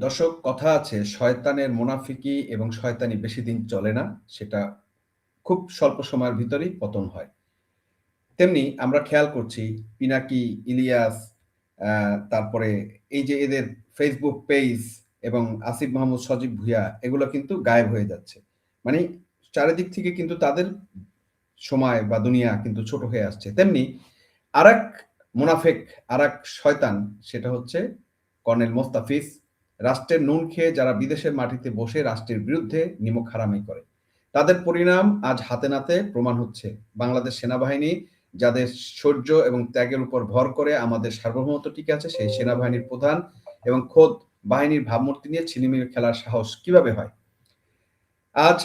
দর্শক, কথা আছে শয়তানের মুনাফিকি এবং শয়তানি বেশি দিন চলে না। সেটা খুব স্বল্প সময়ের ভিতরেই পতন হয়। তেমনি আমরা খেয়াল করছি পিনাকি, ইলিয়াস, আ তারপরে এই যে এদের Facebook পেজ এবং আসিফ মাহমুদ, সজীব ভুঁইয়া এগুলো কিন্তু গায়েব হয়ে যাচ্ছে। মানে চারিদিক থেকে কিন্তু তাদের সময় বা দুনিয়া কিন্তু ছোট হয়ে আসছে। তেমনি আরেক মুনাফিক, আরেক শয়তান, সেটা হচ্ছে কর্নেল মোস্তাফিজ। রাষ্ট্রের নুন খেয়ে যারা বিদেশের মাটিতে বসে রাষ্ট্রের বিরুদ্ধে নিমক হারামি করে, তাদের পরিণাম আজ হাতে নাতে প্রমাণ হচ্ছে। বাংলাদেশ সেনাবাহিনী যাদের শৌর্য এবং ত্যাগের উপর ভর করে আমাদের সার্বভৌমত্ব টিকে আছে, সেই সেনাবাহিনীর প্রধান এবং খোদ বাহিনীর ভাবমূর্তি নিয়ে ছিনিমিনি খেলার সাহস কিভাবে হয়? আজ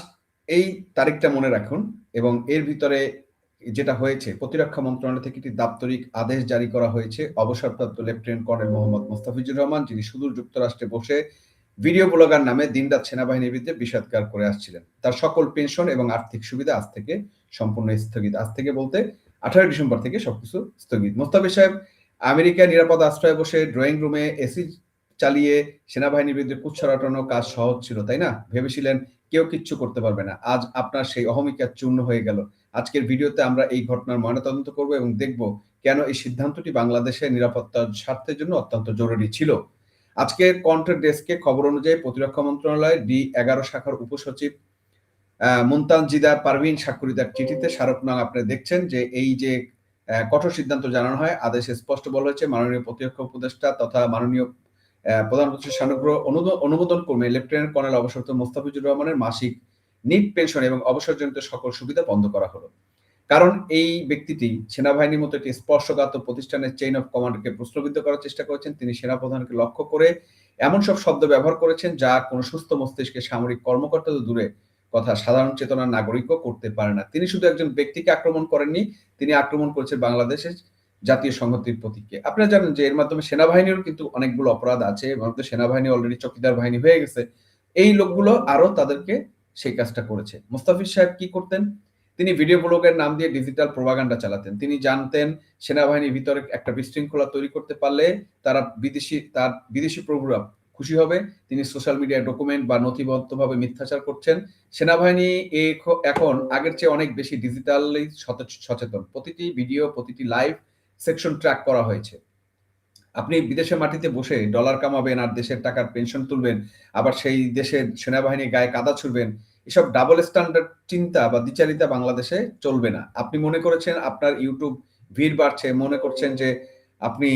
এই তারিখটা মনে রাখুন এবং এর ভিতরে যেটা হয়েছে, প্রতিরক্ষা মন্ত্রণালয় থেকে একটি দাপ্তরিক আদেশ জারি করা হয়েছে। অবসরপ্রাপ্ত লেফটেন্যান্ট কর্নেল মোহাম্মদ মোস্তাফিজুর রহমান, যিনি সুদূর যুক্তরাষ্ট্রে বসে ভিডিও ব্লগার নামে দিনরাত সেনাবাহিনীর বিরুদ্ধে বিষাদগার করে আসছিলেন। তার সকল পেনশন এবং আর্থিক সুবিধা আজ থেকে সম্পূর্ণ স্থগিত। আজ থেকে বলতে 18 ডিসেম্বর থেকে সবকিছু স্থগিত। মোস্তাফিজ সাহেব আমেরিকায় নিরাপদ আশ্রয়ে বসে ড্রয়িং রুমে এসি চালিয়ে সেনাবাহিনীর বিরুদ্ধে কুৎসা রটানো কাজ সহজ ছিল, তাই না? ভেবেছিলেন কেউ কিচ্ছু করতে পারবে না। আজ আপনার সেই অহমিকা চূর্ণ হয়ে গেল। আজকের ভিডিওতে আমরা এই ঘটনার ময়নাতদন্ত করব এবং দেখব কেন এই সিদ্ধান্তটি বাংলাদেশের নিরাপত্তার স্বার্থের জন্য অত্যন্ত জরুরি ছিল। আজকের কন্টেন্ট ডেস্কে খবর অনুযায়ী প্রতিরক্ষা মন্ত্রণালয়ের D11 শাখার উপসচিব মুনতাজিদা পারভীন স্বাক্ষরিত এক চিঠিতে স্মারকনামা আপনারা দেখছেন যে এই যে কঠোর সিদ্ধান্ত জানানো হয়, আদেশে স্পষ্ট বলা হয়েছে মাননীয় প্রতিরক্ষা উপদেষ্টা তথা মাননীয় প্রধান উপদেষ্টা সানুগ্রহ অনুমোদন ক্রমে লেফটেন্যান্ট কর্নেল অবসরপ্রাপ্ত মোস্তাফিজুর রহমানের মাসিক নিট পেনশন এবং অবসরজনিত সকল সুবিধা বন্ধ করা হলো। কারণ এই ব্যক্তিটি সেনাবাহিনীর মতো একটি স্পর্শকাতর প্রতিষ্ঠানের চেইন অফ কমান্ডকে প্রশ্নবিদ্ধ করার চেষ্টা করেছেন। তিনি সেনাপ্রধানকে লক্ষ্য করে এমন সব শব্দ ব্যবহার করেছেন যা কোনো সুস্থ মস্তিষ্কে সামরিক কর্মকর্তা তো দূরে কথা, সাধারণ চেতনার নাগরিকও করতে পারে না। তিনি শুধু একজন ব্যক্তিকে আক্রমণ করেননি, তিনি আক্রমণ করেছেন বাংলাদেশের জাতীয় সংহতির প্রতীককে। আপনারা জানেন যে এর মাধ্যমে সেনাবাহিনীরও কিন্তু অনেকগুলো অপরাধ আছে এবং সেনাবাহিনী অলরেডি চকিদার বাহিনী হয়ে গেছে। এই লোকগুলো আরো তাদেরকে সেই কাজটা করেছে। মোস্তাফিজ সাহেব কি করতেন? তিনি ভিডিও ব্লগের নাম দিয়ে ডিজিটাল প্রোপাগান্ডা চালাতেন। তিনি জানতেন সেনাবাহিনীর ভিতরে একটা বিশৃঙ্খলা তৈরি করতে পারলে তার বিদেশি প্রভুরা খুশি হবে। তিনি সোশ্যাল মিডিয়ায় ডকুমেন্ট বা নথিবদ্ধভাবে মিথ্যাচার করছেন। সেনাবাহিনী এখন আগের চেয়ে অনেক বেশি ডিজিটালি সচেতন। প্রতিটি ভিডিও, প্রতিটি লাইভ সেকশন ট্র্যাক করা হয়েছে। আপনি বিদেশের মাটিতে বসে ডলার কামাবেন আর দেশের টাকার পেনশন তুলবেন, আবার সেই দেশের সেনাবাহিনীর গায়ে কাদা ছুড়বেন। এসব ডাবল স্ট্যান্ডার্ড চিন্তা বা দ্বিচারিতা বাংলাদেশে চলবে না। আপনি মনে করেছেন আপনার ইউটিউব ভিড় বাড়ছে, মনে করছেন যে আপনি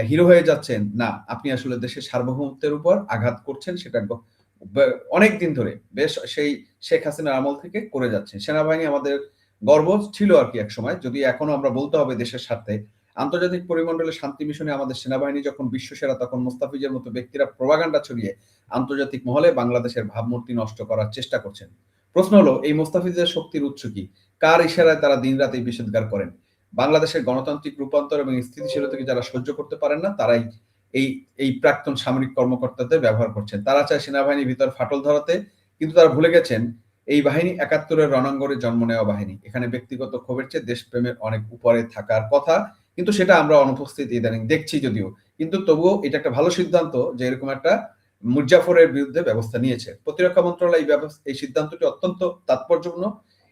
হিরো হয়ে যাচ্ছেন। না, আপনি আসলে দেশের সার্বভৌমত্বের উপর আঘাত করছেন। সেটা অনেক দিন ধরে বেশ সেই শেখ হাসিনার আমল থেকে করে যাচ্ছেন। সেনাবাহিনী আমাদের গর্ব ছিল আরকি একসময়। যদি এখনো আমরা বলতে হবে দেশের স্বার্থে। আন্তর্জাতিক পরিমণ্ডলে শান্তি মিশনে আমাদের সেনাবাহিনী যখন বিশ্বসেরা, তখন মোস্তাফিজের মতো ব্যক্তিরা প্রোপাগান্ডা ছড়িয়ে আন্তর্জাতিক মহলে বাংলাদেশের ভাবমূর্তি নষ্ট করার চেষ্টা করছেন। প্রশ্ন হলো, এই মোস্তাফিজের শক্তির উৎস কি? কার ইশারায় তারা দিনরাত এই বিষোদ্গার করেন? বাংলাদেশের গণতান্ত্রিক রূপান্তর এবং স্থিতিশীলতাকে যারা সহ্য করতে পারেন না, তারাই এই এই প্রাক্তন সামরিক কর্মকর্তাদের ব্যবহার করছেন। তারা চায় সেনাবাহিনীর ভিতর ফাটল ধরাতে, কিন্তু তারা ভুলে গেছেন এই বাহিনী ৭১-এর রণাঙ্গনে জন্ম নেওয়া বাহিনী। এখানে ব্যক্তিগত ক্ষোভের চেয়ে দেশপ্রেমের অনেক উপরে থাকার কথা। কিন্তু সেটা আমরা অনুপস্থিত ইদানিং দেখছি যদিও। কিন্তু তবুও এটা একটা ভালো সিদ্ধান্ত যে এরকম একটা মুজাফরের বিরুদ্ধে ব্যবস্থা নিয়েছে। প্রতিরক্ষা মন্ত্রণালয় এই সিদ্ধান্তটি অত্যন্ত তাৎপর্যপূর্ণ।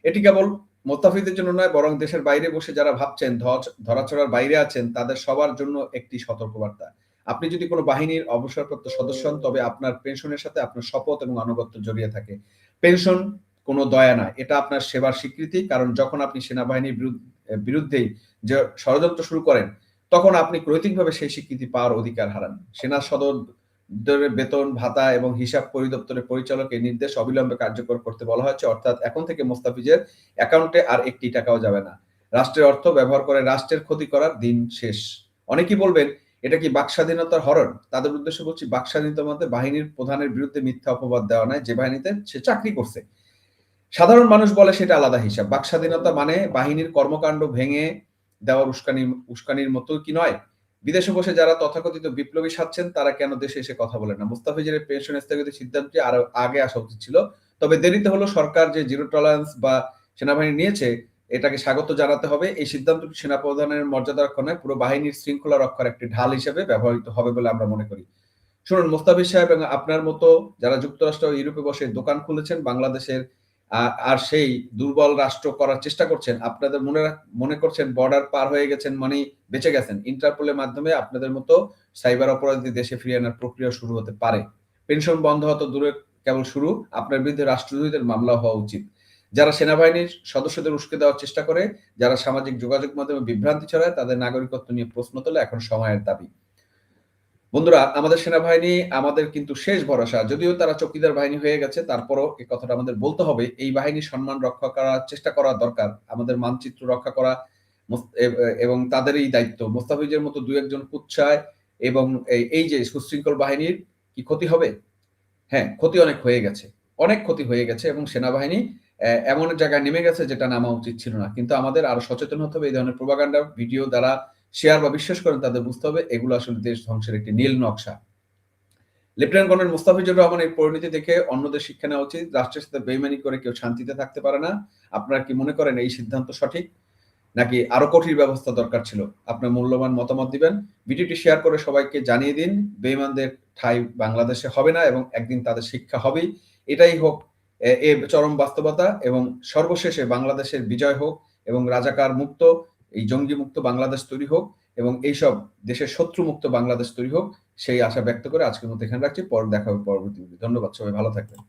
এটি কেবল মোস্তাফিজের জন্য নয়, বরং দেশের বাইরে বসে যারা ভাবছেন ধরাছোঁয়ার বাইরে আছেন, তাদের সবার জন্য একটি সতর্কবার্তা। আপনি যদি কোনো বাহিনীর অবসরপ্রাপ্ত সদস্য হন, তবে আপনার পেনশনের সাথে আপনার শপথ এবং আনুগত্য জড়িয়ে থাকে। পেনশন কোনো দয়া নয়, এটা আপনার সেবার স্বীকৃতি। কারণ যখন আপনি সেনাবাহিনীর বিরুদ্ধেই যে ষড়যন্ত্র শুরু করেন, তখন আপনি নৈতিকভাবে সেই স্বীকৃতি পাওয়ার অধিকার হারান। সেনা সদর বেতন, ভাতা এবং হিসাব পরিদপ্তরের পরিচালকের নির্দেশ অবিলম্বে কার্যকর করতে বলা হয়েছে। অর্থাৎ এখন থেকে মোস্তাফিজের অ্যাকাউন্টে আর একটি টাকাও যাবে না। রাষ্ট্রের অর্থ ব্যবহার করে রাষ্ট্রের ক্ষতি করার দিন শেষ। অনেকেই বলবেন, এটা কি বাকস্বাধীনতার হরণ? তাদের উদ্দেশ্যে বলছি, বাকস্বাধীনতার মধ্যে বাহিনীর প্রধানের বিরুদ্ধে মিথ্যা অপবাদ দেওয়া নয়, যে বাহিনীতে সে চাকরি করছে। সাধারণ মানুষ বলে সেটা আলাদা হিসাব। বাকস্বাধীনতা মানে বাহিনীর কর্মকাণ্ড ভেঙে দেওয়ার উস্কানির মতো কি নয়? বিদেশে বসে যারা তথাকথিত বিপ্লবী সাজছেন, তারা কেন দেশে এসে কথা বলে না? মুস্তাফিজের পেনশন স্থগিতের সিদ্ধান্তটি আরো আগে আসা উচিত ছিল। তবে দেরিতে হলো। সরকার যে জিরো টলারেন্স বা সেনাবাহিনী নিয়েছে, এটাকে স্বাগত জানাতে হবে। এই সিদ্ধান্তটি সেনাপ্রধানের মর্যাদা রক্ষা নয়, পুরো বাহিনীর শৃঙ্খলা রক্ষার একটি ঢাল হিসেবে ব্যবহৃত হবে বলে আমরা মনে করি। শুনুন মোস্তাফিজ সাহেব এবং আপনার মতো যারা যুক্তরাষ্ট্র ও ইউরোপে বসে দোকান খুলেছেন বাংলাদেশের আর সেই দুর্বল রাষ্ট্র করার চেষ্টা করছেন, আপনাদের মনে করছেন বর্ডার পার হয়ে গেছেন মানেই বেঁচে গেছেন। ইন্টারপোলের মাধ্যমে আপনাদের মতো সাইবার অপরাধী দেশে ফিরিয়ে আনার প্রক্রিয়া শুরু হতে পারে। পেনশন বন্ধ হওয়া তো দূরে কেবল শুরু, আপনার বিরুদ্ধে রাষ্ট্রদ্রোহিতার মামলা হওয়া উচিত। যারা সেনাবাহিনীর সদস্যদের উস্কে দেওয়ার চেষ্টা করে, যারা সামাজিক যোগাযোগ মাধ্যমে বিভ্রান্তি ছড়ায়, তাদের নাগরিকত্ব নিয়ে প্রশ্ন তোলে এখন সময়ের দাবি। বন্ধুরা, আমাদের সেনাবাহিনী আমাদের কিন্তু শেষ ভরসা। যদিও তারা চৌকিদার বাহিনী হয়ে গেছে, তারপরও এই কথাটা আমাদের বলতে হবে। এই বাহিনীর সম্মান রক্ষা করার চেষ্টা করা দরকার। আমাদের মানচিত্র রক্ষা করা এবং তাদেরই দায়িত্ব। মোস্তাফিজের মতো ২-১ জন কুৎসায় এবং এই যে সুশৃঙ্খল বাহিনীর কি ক্ষতি হবে? হ্যাঁ, ক্ষতি অনেক হয়ে গেছে। অনেক ক্ষতি হয়ে গেছে এবং সেনাবাহিনী এমন জায়গায় নেমে গেছে যেটা নামা উচিত ছিল না। কিন্তু আমাদের আরো সচেতন হতে হবে। এই ধরনের প্রোপাগান্ডা ভিডিও দ্বারা শেয়ার বা বিশ্বাস করেন তাদের বুঝতে হবে এগুলো আসলে দেশ ধ্বংসের একটি নীল নকশা। লেফটেন্যান্ট কর্নেল মোস্তাফিজুর রহমানের এই পরিণতি দেখে অন্যদের শিক্ষা নেওয়া উচিত। রাষ্ট্রের সাথে বেইমানি করে কেউ শান্তিতে থাকতে পারে না। আপনারা কি মনে করেন এই সিদ্ধান্ত সঠিক? নাকি আরো কঠিন ব্যবস্থা দরকার ছিল? আপনার মূল্যবান মতামত দিবেন। ভিডিওটি শেয়ার করে সবাইকে জানিয়ে দিন বেঈমানদের ঠাঁই বাংলাদেশে হবে না এবং একদিন তাদের শিক্ষা হবেই। এটাই হোক এর চরম বাস্তবতা এবং সর্বশেষে বাংলাদেশের বিজয় হোক এবং রাজাকার মুক্ত, এই জঙ্গি মুক্ত বাংলাদেশ তৈরি হোক এবং এইসব দেশের শত্রু মুক্ত বাংলাদেশ তৈরি হোক, সেই আশা ব্যক্ত করে আজকের মতো এখানে রাখছি। দেখা হবে পরবর্তী ভিডিও। ধন্যবাদ। সবাই ভালো থাকবেন।